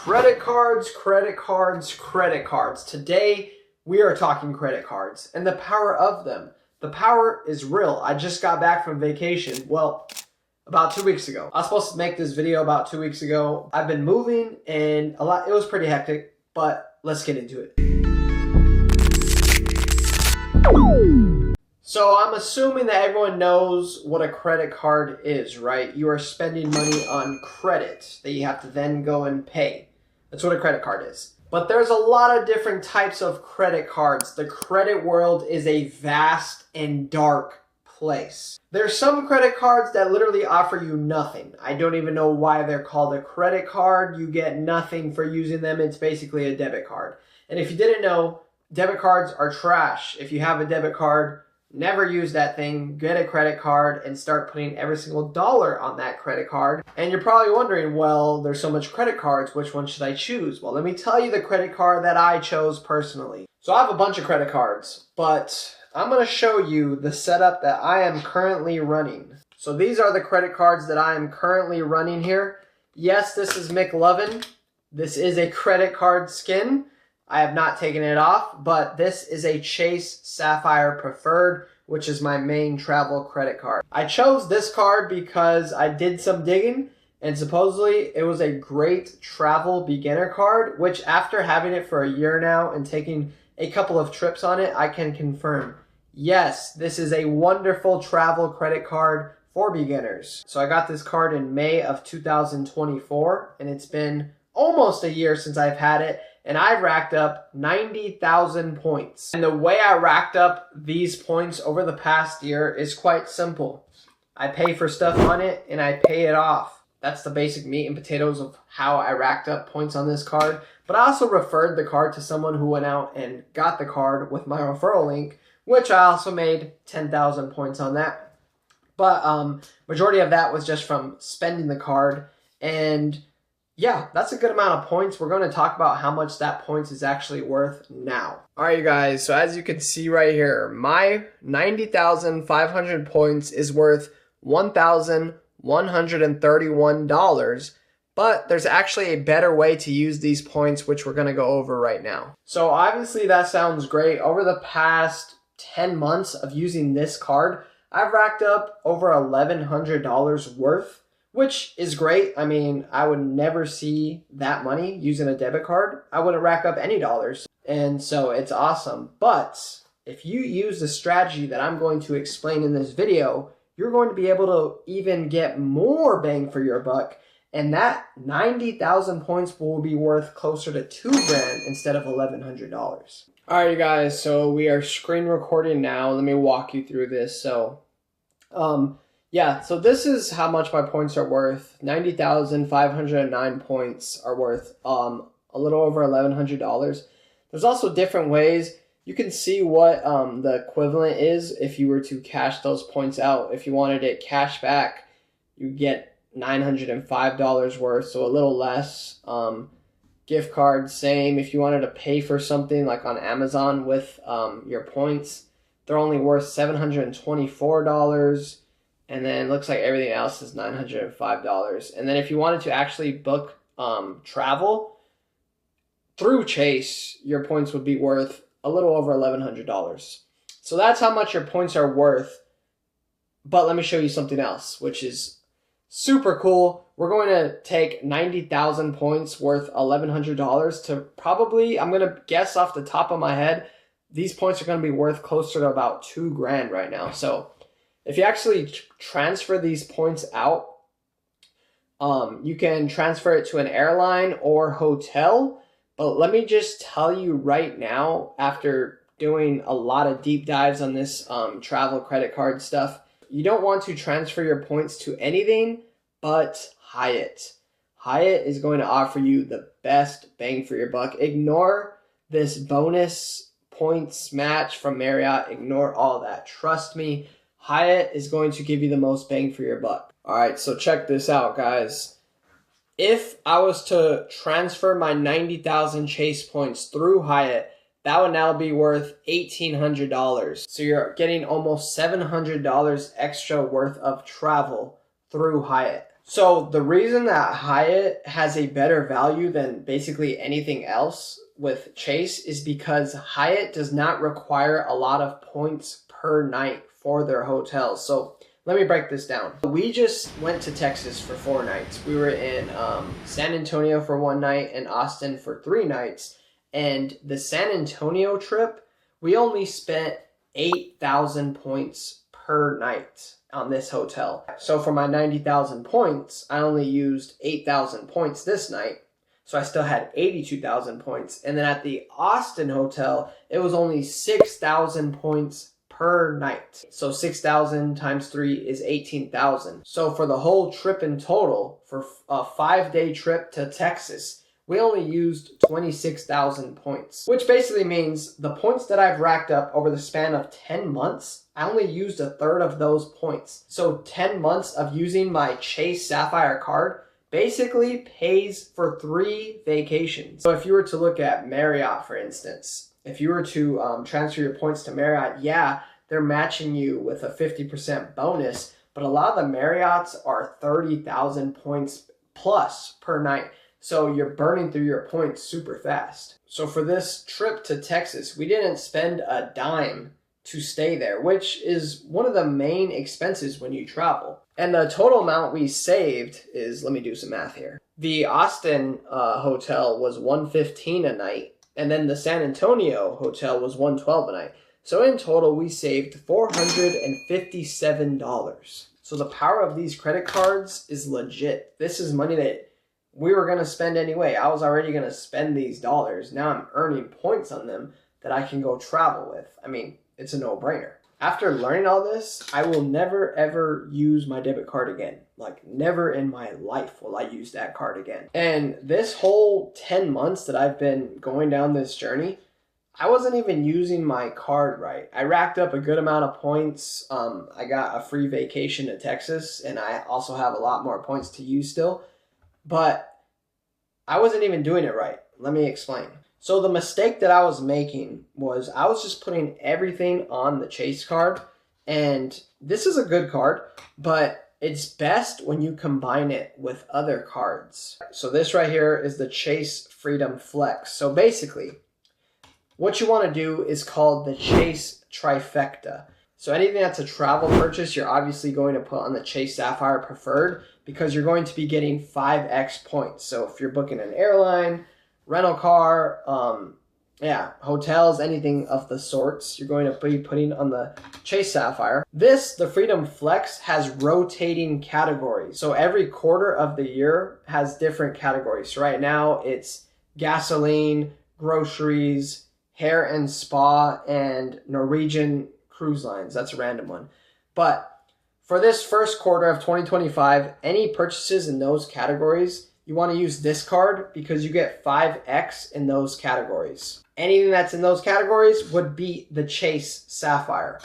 Credit cards, credit cards, credit cards. Today, we are talking credit cards and the power of them. The power is real. I just got back from vacation. Well, about 2 weeks ago. I was supposed to make this video about 2 weeks ago. I've been moving and it was pretty hectic, but let's get into it. So I'm assuming that everyone knows what a credit card is, right? You are spending money on credit that you have to then go and pay. That's what a credit card is. But there's a lot of different types of credit cards. The credit world is a vast and dark place. There's some credit cards that literally offer you nothing. I don't even know why they're called a credit card. You get nothing for using them. It's basically a debit card. And if you didn't know, debit cards are trash. If you have a debit card, never use that thing, get a credit card and start putting every single dollar on that credit card. And you're probably wondering, well, there's so much credit cards, which one should I choose? Well, let me tell you the credit card that I chose personally. So I have a bunch of credit cards, but I'm going to show you the setup that I am currently running. So these are the credit cards that I am currently running here. Yes, this is McLovin. This is a credit card skin. I have not taken it off, but this is a Chase Sapphire Preferred, which is my main travel credit card. I chose this card because I did some digging and supposedly it was a great travel beginner card, which after having it for a year now and taking a couple of trips on it, I can confirm. Yes, this is a wonderful travel credit card for beginners. So I got this card in May of 2024 and it's been almost a year since I've had it. And I've racked up 90,000 points. And the way I racked up these points over the past year is quite simple. I pay for stuff on it and I pay it off. That's the basic meat and potatoes of how I racked up points on this card. But I also referred the card to someone who went out and got the card with my referral link, which I also made 10,000 points on that. But majority of that was just from spending the card. And yeah, that's a good amount of points. We're going to talk about how much that points is actually worth now. All right, you guys. So as you can see right here, my 90,500 points is worth $1,131. But there's actually a better way to use these points, which we're going to go over right now. So obviously that sounds great. Over the past 10 months of using this card, I've racked up over $1,100 worth, which is great. I mean, I would never see that money using a debit card. I wouldn't rack up any dollars. And so it's awesome. But if you use the strategy that I'm going to explain in this video, you're going to be able to even get more bang for your buck. And that 90,000 points will be worth closer to $2,000 instead of $1,100. All right, you guys. So we are screen recording now. Let me walk you through this. So, yeah, so this is how much my points are worth. 90,509 points are worth a little over $1,100. There's also different ways. You can see what the equivalent is if you were to cash those points out. If you wanted it cash back, you get $905 worth, so a little less. Gift card, same. If you wanted to pay for something like on Amazon with your points, they're only worth $724. And then it looks like everything else is $905. And then if you wanted to actually book travel through Chase, your points would be worth a little over $1,100. So that's how much your points are worth. But let me show you something else, which is super cool. We're going to take 90,000 points worth $1,100 to probably, I'm going to guess off the top of my head, these points are going to be worth closer to about $2,000 right now. So if you actually transfer these points out, you can transfer it to an airline or hotel. But let me just tell you right now, after doing a lot of deep dives on this travel credit card stuff, you don't want to transfer your points to anything but Hyatt. Hyatt is going to offer you the best bang for your buck. Ignore this bonus points match from Marriott. Ignore all that. Trust me. Hyatt is going to give you the most bang for your buck. All right, so check this out, guys. If I was to transfer my 90,000 Chase points through Hyatt, that would now be worth $1,800. So you're getting almost $700 extra worth of travel through Hyatt. So the reason that Hyatt has a better value than basically anything else with Chase is because Hyatt does not require a lot of points per night for their hotels. So let me break this down. We just went to Texas for 4 nights. We were in San Antonio for 1 night and Austin for 3 nights. And the San Antonio trip, we only spent 8,000 points per night on this hotel. So for my 90,000 points, I only used 8,000 points this night. So I still had 82,000 points. And then at the Austin hotel, it was only 6,000 points per night. So 6,000 times 3 is 18,000. So for the whole trip in total, for a 5-day trip to Texas, we only used 26,000 points, which basically means the points that I've racked up over the span of 10 months, I only used a third of those points. So 10 months of using my Chase Sapphire card basically pays for 3 vacations. So if you were to look at Marriott, for instance, if you were to transfer your points to Marriott, yeah, they're matching you with a 50% bonus, but a lot of the Marriotts are 30,000 points plus per night. So you're burning through your points super fast. So for this trip to Texas, we didn't spend a dime to stay there, which is one of the main expenses when you travel. And the total amount we saved is, let me do some math here. The Austin hotel was $115 a night, and then the San Antonio hotel was $112 a night. So in total, we saved $457. So the power of these credit cards is legit. This is money that we were going to spend anyway. I was already going to spend these dollars. Now I'm earning points on them that I can go travel with. I mean, it's a no-brainer. After learning all this, I will never ever use my debit card again. Like, never in my life will I use that card again. And this whole 10 months that I've been going down this journey, I wasn't even using my card right. I racked up a good amount of points. I got a free vacation to Texas, and I also have a lot more points to use still. But I wasn't even doing it right. Let me explain. So the mistake that I was making was I was just putting everything on the Chase card. And this is a good card, but it's best when you combine it with other cards. So this right here is the Chase Freedom Flex. So basically, what you want to do is called the Chase Trifecta. So anything that's a travel purchase, you're obviously going to put on the Chase Sapphire Preferred because you're going to be getting 5x points. So if you're booking an airline, rental car, hotels, anything of the sorts, you're going to be putting on the Chase Sapphire. The Freedom Flex, has rotating categories. So every quarter of the year has different categories. So right now it's gasoline, groceries, hair and spa, and Norwegian cruise lines. That's a random one. But for this first quarter of 2025, any purchases in those categories, you want to use this card because you get 5x in those categories. Anything that's in those categories would be the Chase Sapphire.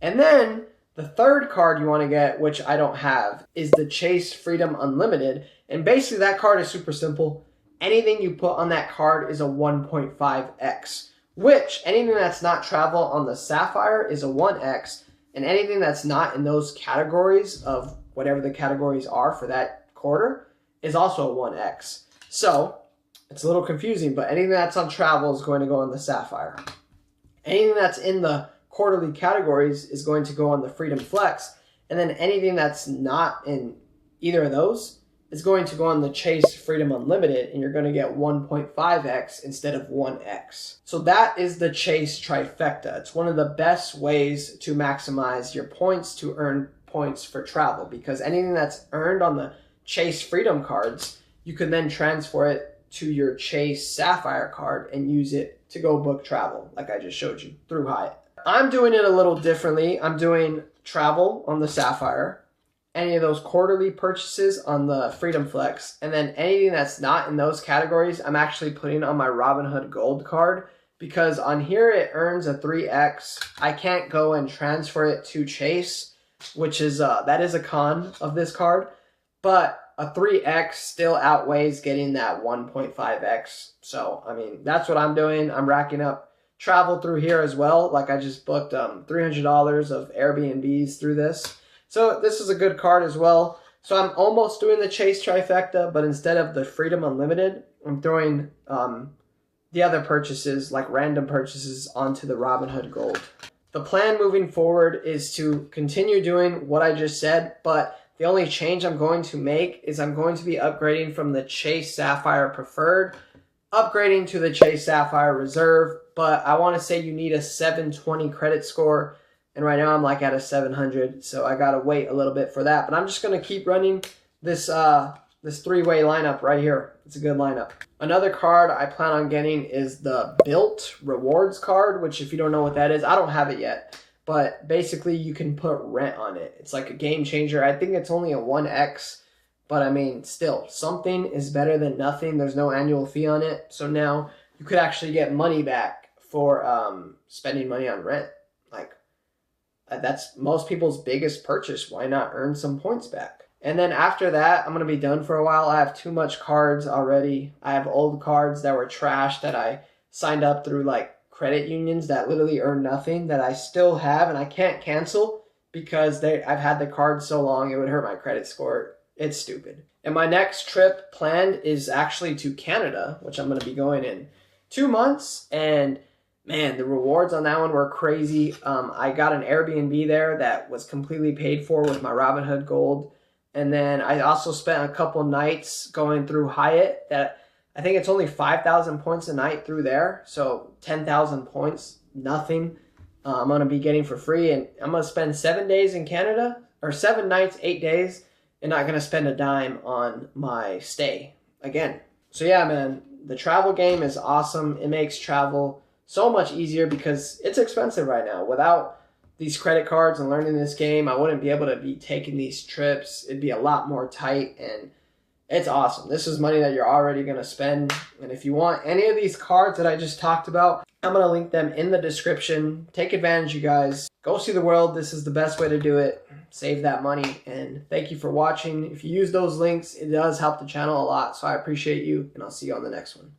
And then the third card you want to get, which I don't have, is the Chase Freedom Unlimited. And basically that card is super simple. Anything you put on that card is a 1.5x, which anything that's not travel on the Sapphire is a 1x, and anything that's not in those categories of whatever the categories are for that quarter is also a 1x. So it's a little confusing, but anything that's on travel is going to go on the Sapphire. Anything that's in the quarterly categories is going to go on the Freedom Flex, and then anything that's not in either of those is going to go on the Chase Freedom Unlimited, and you're going to get 1.5x instead of 1x. So that is the Chase Trifecta. It's one of the best ways to maximize your points to earn points for travel, because anything that's earned on the Chase Freedom cards, you can then transfer it to your Chase Sapphire card and use it to go book travel, like I just showed you, through Hyatt. I'm doing it a little differently. I'm doing travel on the Sapphire, any of those quarterly purchases on the Freedom Flex, and then anything that's not in those categories, I'm actually putting on my Robinhood Gold card, because on here it earns a 3x. I can't go and transfer it to Chase, which is that is a con of this card, but a 3x still outweighs getting that 1.5x. So, I mean, that's what I'm doing. I'm racking up travel through here as well. Like, I just booked $300 of Airbnbs through this. So this is a good card as well. So I'm almost doing the Chase trifecta, but instead of the Freedom Unlimited, I'm throwing the other purchases, like random purchases, onto the Robinhood Gold. The plan moving forward is to continue doing what I just said, but the only change I'm going to make is I'm going to be upgrading from the Chase Sapphire Preferred, upgrading to the Chase Sapphire Reserve, but I want to say you need a 720 credit score, and right now I'm like at a 700, so I gotta wait a little bit for that. But I'm just gonna keep running this this three-way lineup right here. It's a good lineup. Another card I plan on getting is the Built Rewards card, which if you don't know what that is, I don't have it yet. But basically you can put rent on it. It's like a game changer. I think it's only a 1x, but I mean, still, something is better than nothing. There's no annual fee on it. So now you could actually get money back for spending money on rent. Like, that's most people's biggest purchase. Why not earn some points back? And then after that, I'm going to be done for a while. I have too much cards already. I have old cards that were trash that I signed up through like credit unions that literally earn nothing that I still have and I can't cancel because I've had the card so long it would hurt my credit score. It's stupid. And my next trip planned is actually to Canada, which I'm going to be going in 2 months. And man, the rewards on that one were crazy. I got an Airbnb there that was completely paid for with my Robinhood Gold. And then I also spent a couple nights going through Hyatt that I think it's only 5,000 points a night through there. So 10,000 points, nothing. I'm going to be getting for free. And I'm going to spend 7 days in Canada, or 7 nights, 8 days, and not going to spend a dime on my stay again. So yeah, man, the travel game is awesome. It makes travel so much easier because it's expensive right now. Without these credit cards and learning this game, I wouldn't be able to be taking these trips. It'd be a lot more tight, and it's awesome. This is money that you're already going to spend. And if you want any of these cards that I just talked about, I'm going to link them in the description. Take advantage, you guys. Go see the world. This is the best way to do it. Save that money. And thank you for watching. If you use those links, it does help the channel a lot. So I appreciate you, and I'll see you on the next one.